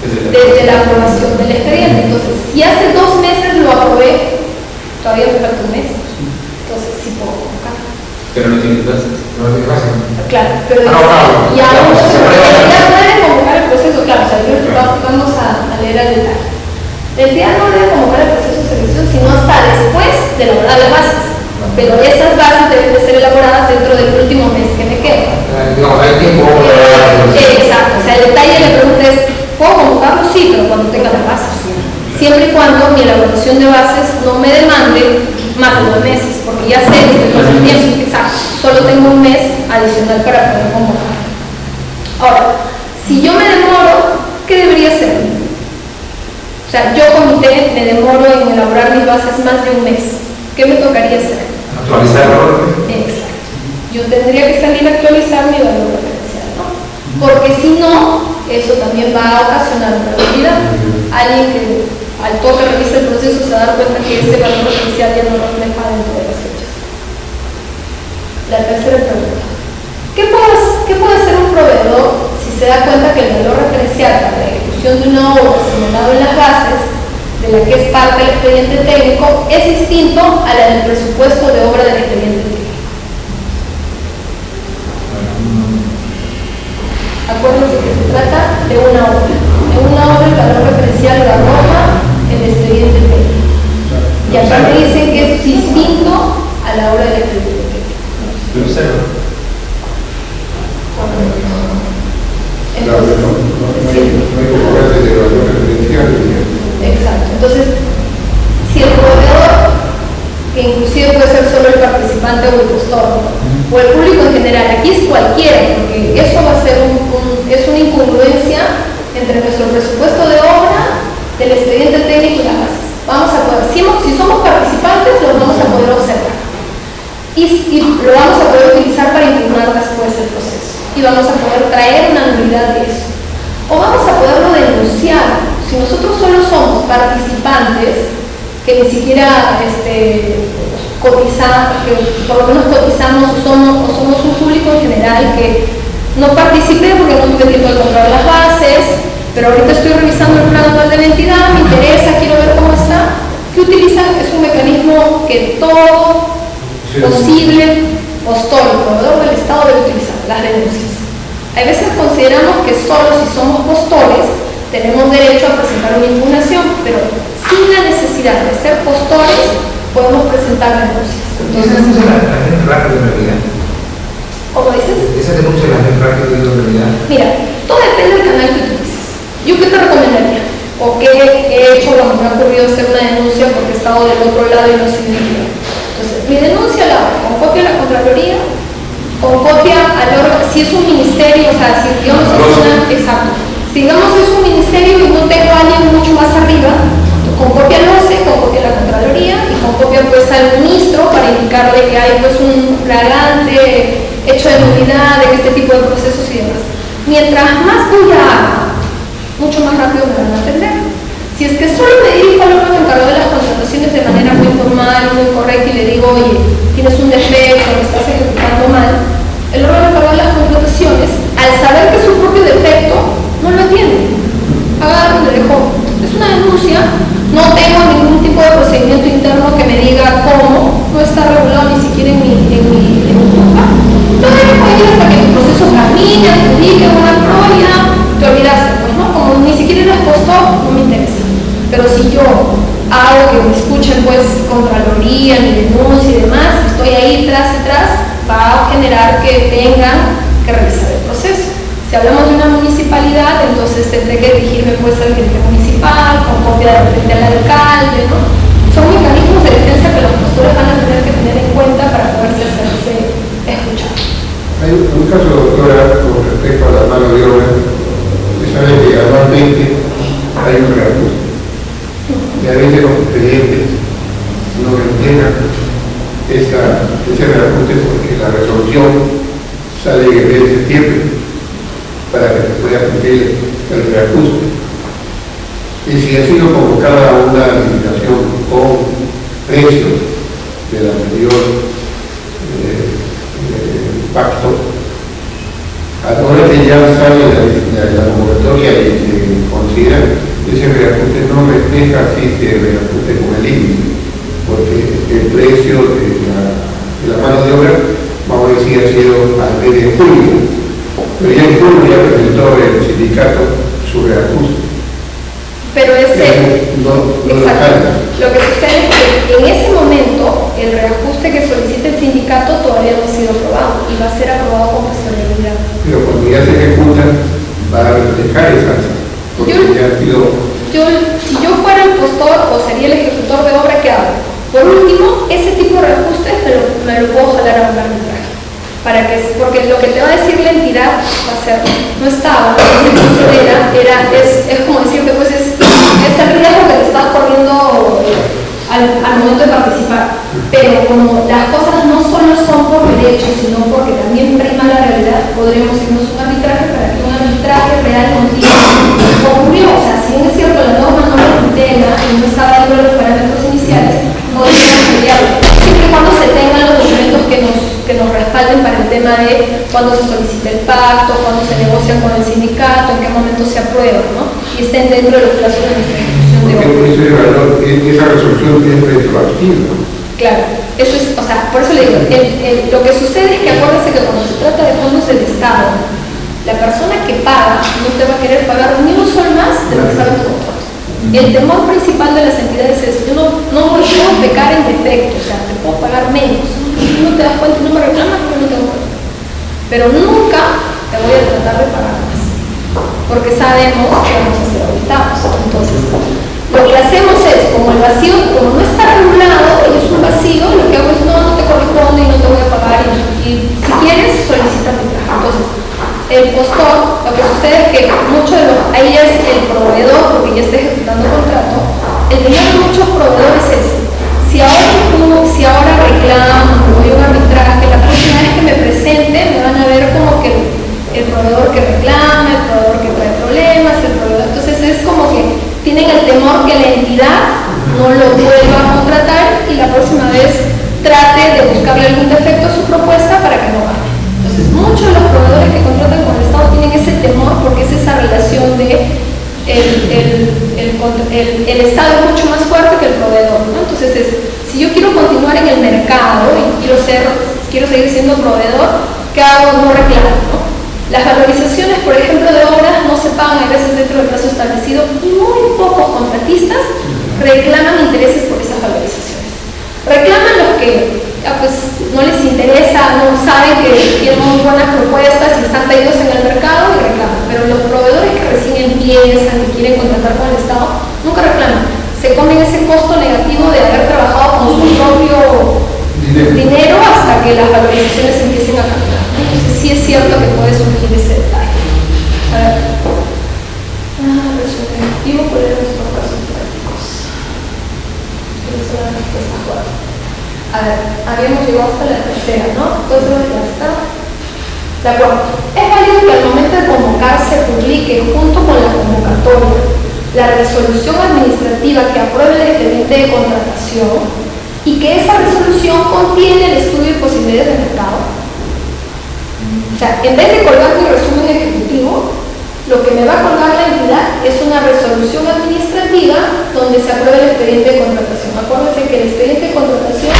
Desde la aprobación del expediente. Entonces, si hace 2 meses lo aprobé, todavía me falta 1 mes. Entonces, sí puedo convocar. Pero no tiene bases. No tiene bases. Claro, pero ya puede convocar el proceso. Claro, o sea, vamos a leer al detalle. La entidad no debe convocar el proceso de selección sino hasta después de elaborar las bases. Pero esas bases deben de ser elaboradas dentro del último mes que me queda. Digamos, hay tiempo. Exacto, o sea, el detalle de la pregunta es, ¿puedo convocarlo? Sí, pero cuando tenga las bases. Siempre y cuando mi elaboración de bases no me demande más de 2 meses, porque ya sé que estoy pasando tiempo. Exacto, solo tengo 1 mes adicional para poder convocar. Ahora, si yo me demoro, ¿qué debería hacer? O sea, yo comité me demoro en elaborar mis bases más de 1 mes. ¿Qué me tocaría hacer? Actualizar el valor. Exacto. Yo tendría que salir a actualizar mi valor referencial, ¿no? Porque si no, eso también va a ocasionar una realidad. Alguien que al toque revisa el proceso se va a dar cuenta que ese valor referencial ya no refleja dentro de las fechas. La tercera pregunta. ¿Qué puede hacer un proveedor si se da cuenta que el valor referencial para la ejecución de una obra señalado en las bases, de la que es parte del expediente técnico, es distinto a la del presupuesto de obra del expediente técnico? Acuérdense que se trata de una obra. En una obra el valor referencial lo arroja el expediente técnico. Y acá me dicen que es distinto a la obra del expediente técnico. Entonces, exacto. Entonces, si el proveedor, que inclusive puede ser solo el participante o el postor, o el público en general, aquí es cualquiera, porque eso va a ser es una incongruencia entre nuestro presupuesto de obra, del expediente técnico y las bases. Vamos a poder, si somos participantes, los vamos a poder observar. Y lo vamos a poder utilizar para impugnar después el proceso. Y vamos a poder traer una nulidad de eso. O vamos a poderlo denunciar. Si nosotros solo somos participantes, que ni siquiera cotizamos, que por lo menos cotizamos o somos un público en general que no participé porque no tuve tiempo de comprar las bases, pero ahorita estoy revisando el plan anual de la entidad, me interesa, quiero ver cómo está. ¿Qué utilizan? Es un mecanismo que todo posible postor y proveedor del Estado debe utilizar, las denuncias. A veces consideramos que solo si somos postores tenemos derecho a presentar una impugnación, pero sin la necesidad de ser postores podemos presentar denuncias. Entonces, esa denuncia la hacen rápido en realidad. ¿Cómo dices? Esa denuncia la hacen rápido en realidad. Mira, todo depende del canal que utilices. ¿Yo qué te recomendaría? ¿O qué he hecho cuando me ha ocurrido hacer una denuncia porque he estado del otro lado y no soy identificado? Entonces, mi denuncia la hago con copia a la Contraloría, con copia al órgano, si es un ministerio, o sea, si digamos es una, exacto, si digamos es un ministerio y no tengo a alguien mucho más arriba, con copia al OCE, con copia a la Contraloría y con copia pues al ministro para indicarle que hay pues un flagrante hecho de nulidad en este tipo de procesos y demás. Mientras más voy a mucho más rápido me van a atender. Si es que solo me dirijo al órgano encargado de las contrataciones de manera muy formal, muy correcta y le digo, oye, tienes un defecto, lo estás ejecutando mal, el órgano encargado de las contrataciones, al saber que es su propio defecto, no lo atiende. Agarro y le dejo, es una denuncia, no tengo ningún tipo de procedimiento interno que me diga cómo, no está regulado ni siquiera en mi culpa. Lo dejo ahí hasta que tu proceso camine, adjudique una prueba y ya te olvidaste, pues, ¿no? Como ni siquiera les costó, no me interesa. Pero si yo hago que me escuchen pues Contraloría, mi denuncia y demás, estoy ahí tras y tras, va a generar que tengan que revisar el proceso. Si hablamos de una municipalidad, entonces tendré que dirigirme pues al gerente municipal, con copia frente al alcalde, ¿no? Son mecanismos de defensa que los postores van a tener que tener en cuenta para poderse hacerse escuchar. Hay un caso, doctora, con respecto a la mano de obra, que sabe que anualmente hay un reajuste. Y a veces los expedientes no entregan ese reajuste porque la resolución sale en el mes de septiembre para que se pueda cumplir el reajuste. Y si ha sido convocada una licitación con precios del anterior pacto, ahora que ya sale la convocatoria y se considera ese reajuste no refleja si se reajuste con el índice, porque el precio de la mano de obra, vamos a decir, ha sido al mes de julio, pero ya en julio ya presentó el sindicato su reajuste. Pero ese, exacto. Lo que sucede es que en ese momento el reajuste que solicita el sindicato todavía no ha sido aprobado y va a ser aprobado con posterioridad. Pero cuando ya se ejecuta, va a reflejar esa, porque ya ha sido... Si yo fuera el postor o sería el ejecutor de obra, ¿qué hago? Por último, ese tipo de reajustes me lo puedo jalar a un arbitraje. Porque lo que te va a decir la entidad va a ser, no estaba, no se considera, es como decirte, pues es el riesgo que te estás corriendo al momento de participar. Pero como las cosas no solo son por derecho, sino porque también prima la realidad, podremos irnos a un arbitraje para que un arbitraje real nos diga ocurrió. O sea, si bien es cierto, la norma no lo tutela y no está dentro de los parámetros iniciales, podríamos pelearlo. Siempre y cuando se tengan los documentos que nos respalden para el tema de cuándo se solicita el pacto, cuándo se negocia con el sindicato, en qué momento se aprueba, ¿no? Y estén dentro de los plazos de nuestra institución de obra. Esa resolución es retroactiva. Claro, eso es, o sea, por eso le digo, lo que sucede es que acuérdense que cuando se trata de fondos del Estado, la persona que paga no te va a querer pagar ni un sol más de lo que sabe tu contrato. El temor principal de las entidades es, yo no puedo pecar en defecto, o sea, te puedo pagar menos. Y no te das cuenta y no me reclamas porque no tengo cuenta. Pero nunca te voy a tratar de pagar más, porque sabemos que vamos a ser auditados. Entonces, lo que hacemos es, como el vacío, como no está regulado y es un vacío, lo que hago es, no te corresponde y no te voy a pagar. Y si quieres, solicita arbitraje. Entonces, el postor, lo que sucede es que ahí ya es el proveedor, porque ya está ejecutando contrato. El dilema de muchos proveedores es, si ahora reclamo, me voy a un arbitraje, la próxima vez que me presente me van a ver como que el proveedor que reclama, el proveedor que trae problemas, el proveedor. Entonces es como que tienen el temor que la entidad no lo vuelva a contratar y la próxima vez trate de buscarle algún defecto a su propuesta para que no gane. Entonces, muchos de los proveedores que contratan con el Estado tienen ese temor porque es esa relación de el Estado es mucho más fuerte que el proveedor, ¿no? Entonces, si yo quiero continuar en el mercado y quiero seguir siendo proveedor, ¿qué hago? No reclamo, ¿no? Las valorizaciones, por ejemplo, de obras no se pagan a veces dentro del plazo establecido y muy pocos contratistas reclaman intereses por esas valorizaciones. Reclaman los que pues, no les interesa, no saben que tienen muy buenas propuestas y están pedidos en el mercado y reclaman. Pero los proveedores que recién empiezan, que quieren contratar con el Estado, nunca reclaman. Se comen ese costo negativo de haber trabajado con su propio dinero hasta que las valorizaciones empiecen a cambiar. Entonces sí es cierto que puede surgir ese detalle. A ver. Resumen. ¿Cuál es nuestro caso prácticos? A ver, habíamos llegado hasta la tercera, ¿no? Entonces ya está. De acuerdo. Es válido que al momento de convocar se publique junto con la convocatoria la resolución administrativa que apruebe el expediente de contratación y que esa resolución contiene el estudio de posibilidades de mercado. O sea, en vez de colgar mi resumen ejecutivo, lo que me va a colgar la entidad es una resolución administrativa donde se apruebe el expediente de contratación. Acuérdense que el expediente de contratación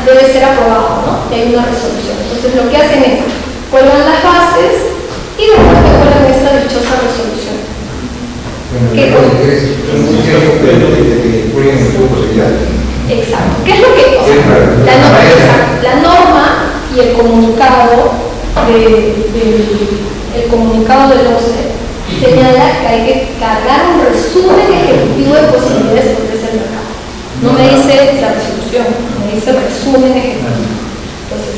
debe ser aprobado, ¿no? Y hay una resolución. Entonces lo que hacen es, cuelgan las bases y después te cuelgan esta dichosa resolución. Exacto. ¿Qué es lo que la norma y el comunicado del OCDE señala que hay que cargar un resumen ejecutivo de posibilidades que ofrece el mercado. No me dice la resolución, me dice el resumen ejecutivo. Entonces,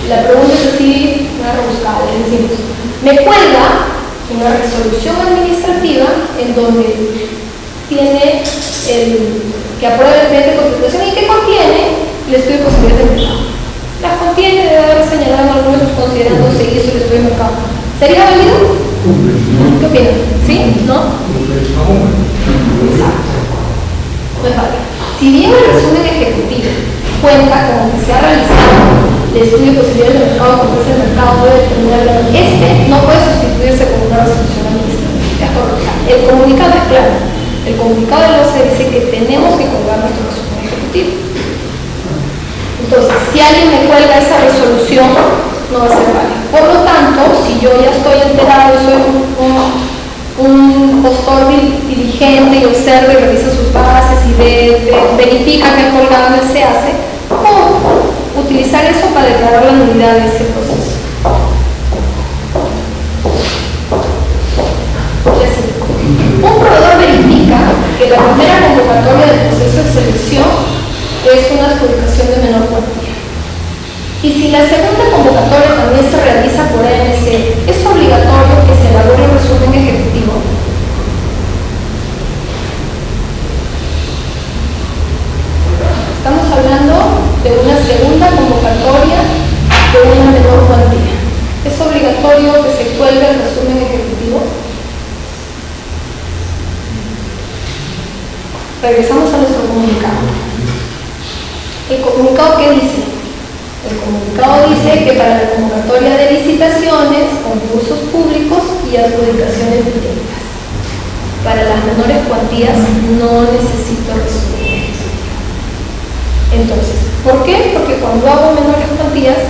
la pregunta es así, una rebuscada, le decimos, me cuelga una resolución administrativa en donde tiene que aprueba el expediente de contratación y que contiene el estudio de posibilidades de mercado. Las contiene, debe haber señalado en algunos de sus considerandos se hizo el estudio de mercado. ¿Sería válido? ¿Qué opinan? ¿Sí? ¿No? Exacto. No es válido. Si bien el resumen ejecutivo cuenta como que se ha realizado el estudio de posibilidades de mercado, porque es el mercado debe determinar no puede sustituirse con una resolución administrativa. ¿De acuerdo? O sea, el comunicado es claro. El comunicado de la OCDE dice que tenemos que colgar nuestro resumen ejecutivo. Entonces, si alguien me cuelga esa resolución, no va a ser válida. Por lo tanto, si yo ya estoy enterado, soy un postor diligente y observa y revisa sus bases y verifica que el colgado se hace, puedo utilizar eso para declarar la nulidad de ese proceso. Y así. Un proveedor verifica que la primera convocatoria del proceso de selección es una adjudicación de menor cuantía. Y si la segunda convocatoria también se realiza por AMC, es obligatorio que se elabore un resumen ejecutivo. Estamos hablando de una segunda convocatoria de una menor cuantía. ¿Es obligatorio que se cuelgue el resumen ejecutivo? Regresamos a nuestro comunicado. ¿El comunicado qué dice? El comunicado dice que para la convocatoria de licitaciones, concursos públicos y adjudicaciones directas, para las menores cuantías no necesito resumen. Entonces, ¿por qué? Porque cuando hago menores cuantías,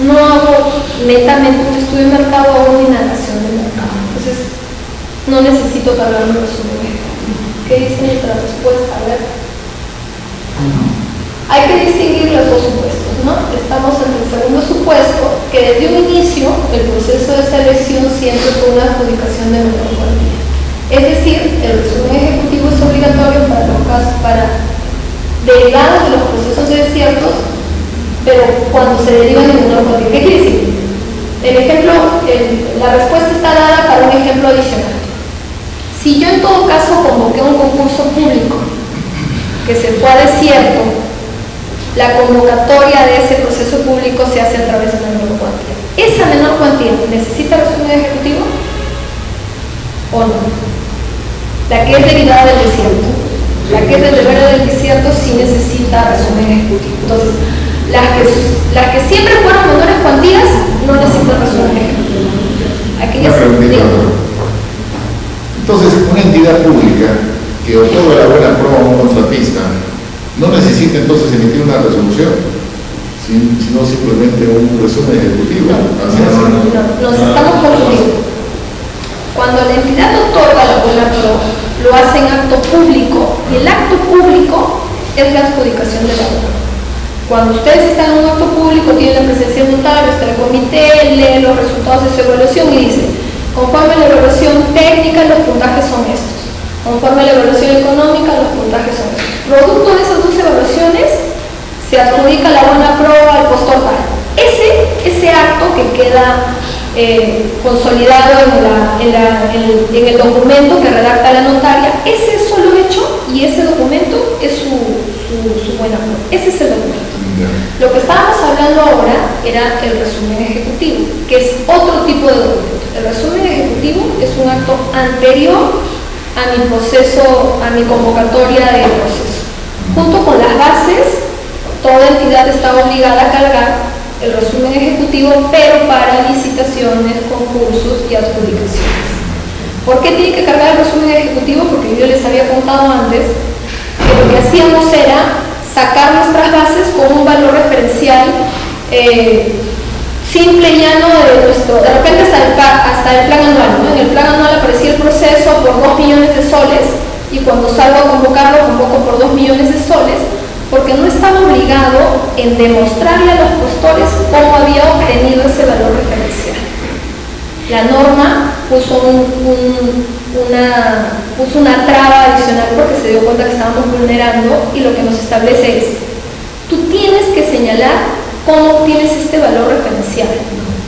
no hago netamente un estudio de mercado o una indagación de mercado. Entonces, no necesito cargar un resumen. ¿Qué dice nuestra respuesta? A ver. Hay que distinguir los dos supuestos, ¿no? Estamos en el segundo supuesto, que desde un inicio el proceso de selección siempre fue una adjudicación de menor cuantía. Es decir, el resumen ejecutivo es obligatorio para los casos, derivados de los procesos de desiertos, pero cuando se derivan de menor cuantía. ¿Qué quiere decir? El ejemplo, la respuesta está dada para un ejemplo adicional. Si yo en todo caso convoqué un concurso público que se fue a desierto, la convocatoria de ese proceso público se hace a través de una menor cuantía. ¿Esa menor cuantía necesita resumen ejecutivo o no? La que es derivada del desierto. La que es del deber del desierto sí necesita resumen ejecutivo. Entonces, las que siempre fueron menores cuantías no necesitan resumen ejecutivo. Aquellas Entonces, una entidad pública que otorga la buena prueba a un contratista no necesita entonces emitir una resolución, sino simplemente un resumen ejecutivo. Nos estamos confundiendo. Cuando la entidad otorga la buena prueba, lo hace en acto público, y el acto público es la adjudicación de la obra. Cuando ustedes están en un acto público, tienen la presencia de notario, está el comité, lee los resultados de su evaluación y dice: conforme a la evaluación técnica, los puntajes son estos. Conforme a la evaluación económica, los puntajes son estos. Producto de esas dos evaluaciones, se adjudica la buena prueba al postor tal. Ese acto que queda consolidado en el documento que redacta la notaria, ese solo hecho y ese documento es su buena prueba. Ese es el documento. Lo que estábamos hablando ahora era el resumen ejecutivo, que es otro tipo de documento. El resumen ejecutivo es un acto anterior a mi proceso, a mi convocatoria de proceso. Junto con las bases, toda entidad está obligada a cargar el resumen ejecutivo, pero para licitaciones, concursos y adjudicaciones. ¿Por qué tiene que cargar el resumen ejecutivo? Porque yo les había contado antes que lo que hacíamos era sacar nuestras bases con un valor referencial simple y llano de repente hasta el plan anual, ¿no? En el plan anual aparecía el proceso por 2 millones de soles, y cuando salgo a convocarlo, convoco por 2 millones de soles, porque no estaba obligado en demostrarle a los postores cómo había obtenido ese valor referencial. La norma puso una traba adicional porque se dio cuenta que estábamos vulnerando, y lo que nos establece es: tú tienes que señalar cómo obtienes este valor referencial.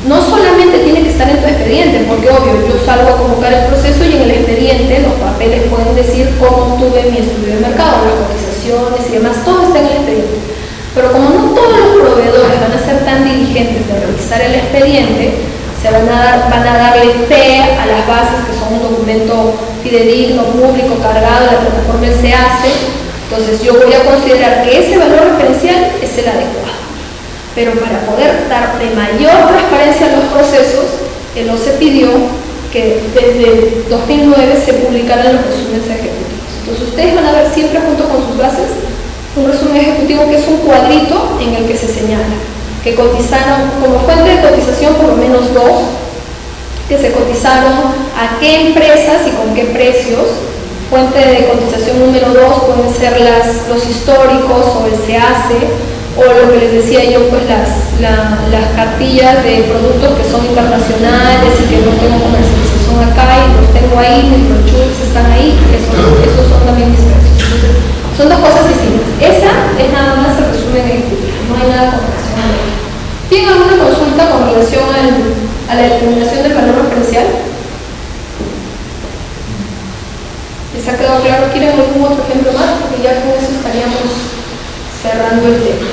No solamente tiene que estar en tu expediente, porque obvio, yo salgo a convocar el proceso y en el expediente los papeles pueden decir cómo obtuve mi estudio de mercado, las cotizaciones y demás, todo está en el expediente. Pero como no todos los proveedores van a ser tan diligentes de revisar el expediente, van a darle fe a las bases, que son un documento fidedigno, público, cargado, la plataforma se hace. Entonces yo voy a considerar que ese valor referencial es el adecuado. Pero para poder dar de mayor transparencia a los procesos, el OCE pidió que desde 2009 se publicaran los resúmenes ejecutivos. Entonces ustedes van a ver siempre junto con sus bases un resumen ejecutivo que es un cuadrito en el que se señala que cotizaron como fuente de cotización por lo menos 2, que se cotizaron a qué empresas y con qué precios. Fuente de cotización número 2 pueden ser los históricos o el SEACE, o lo que les decía yo, pues las cartillas de productos que son internacionales y que no tengo comercialización acá y los tengo ahí, mis brochures están ahí, esos son también mis precios. Entonces, son dos cosas distintas. Esa es nada más el resumen ejecutivo, no hay nada con relación a ello. ¿Tienen alguna consulta con relación a la determinación del valor referencial? ¿Les ha quedado claro? ¿Quieren algún otro ejemplo más? Porque ya con eso estaríamos cerrando el tema.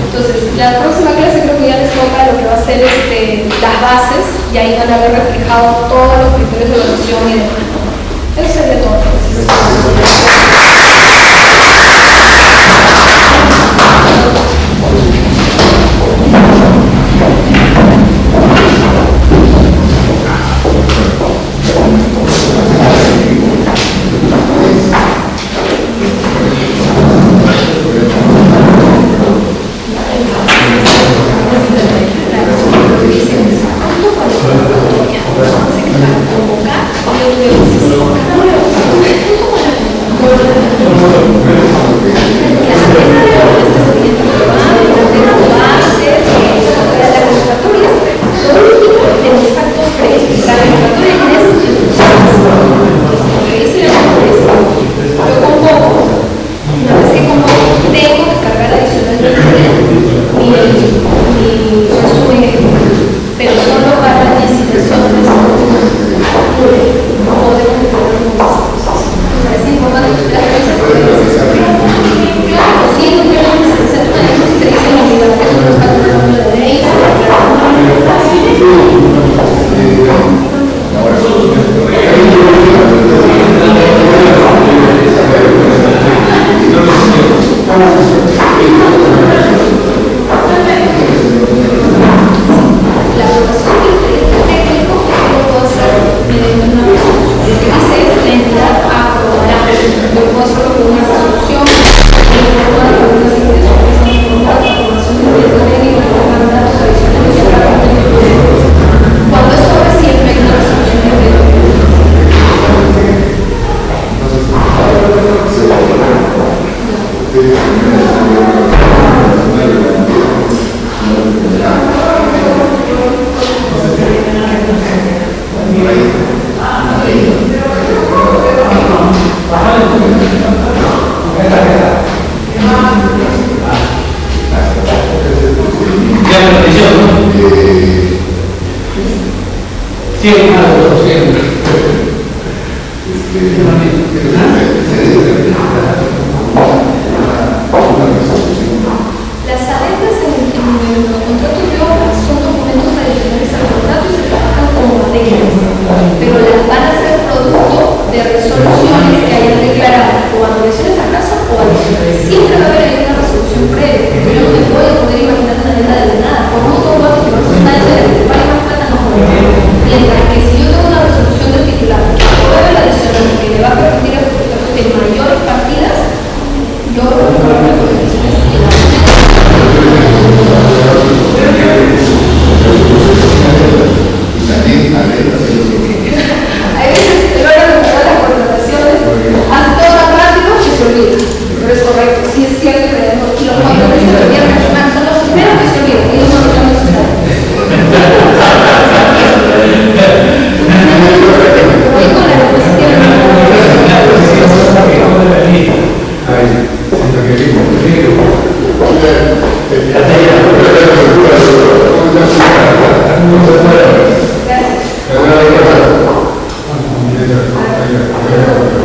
Entonces, la próxima clase creo que ya les toca lo que va a ser las bases, y ahí van a ver reflejado todos los criterios de evaluación y demás. Eso sería todo. Pero solo para licitaciones, no podemos La aprobación del proyecto técnico lo puedo hacer mediante una resolución. Lo que dice es la entidad aprobará. Yo puedo hacerlo con una resolución, informar con una serie de solicitudes de contrato, aprobación del proyecto técnico, con datos adicionales y cuando eso recién hay una resolución del proyecto técnico. Las adendas en los contratos de obra son documentos adicionales al contrato y se trabajan como adendas, pero las van a ser producto de resoluciones que hayan declarado o anunciaciones a casa o adicionales. Siempre va a haber ahí una resolución previa, porque yo no me puedo poder imaginar una adenda de nada, por mucho guapo que me gusta de que vale más plata no puedo. Mientras que si yo tengo una resolución del titular que apruebe la adicional y que le va a permitir a los propietarios de mayores partidas, yo lo que voy a poner es hay veces que lo hagan con las contrataciones, hace todo tan rápido que se olvida. Pero es correcto, sí es cierto que los contratos de gobierno nacional son los primeros que se olvidan y no son los necesarios. Hoy con la disposición gracias.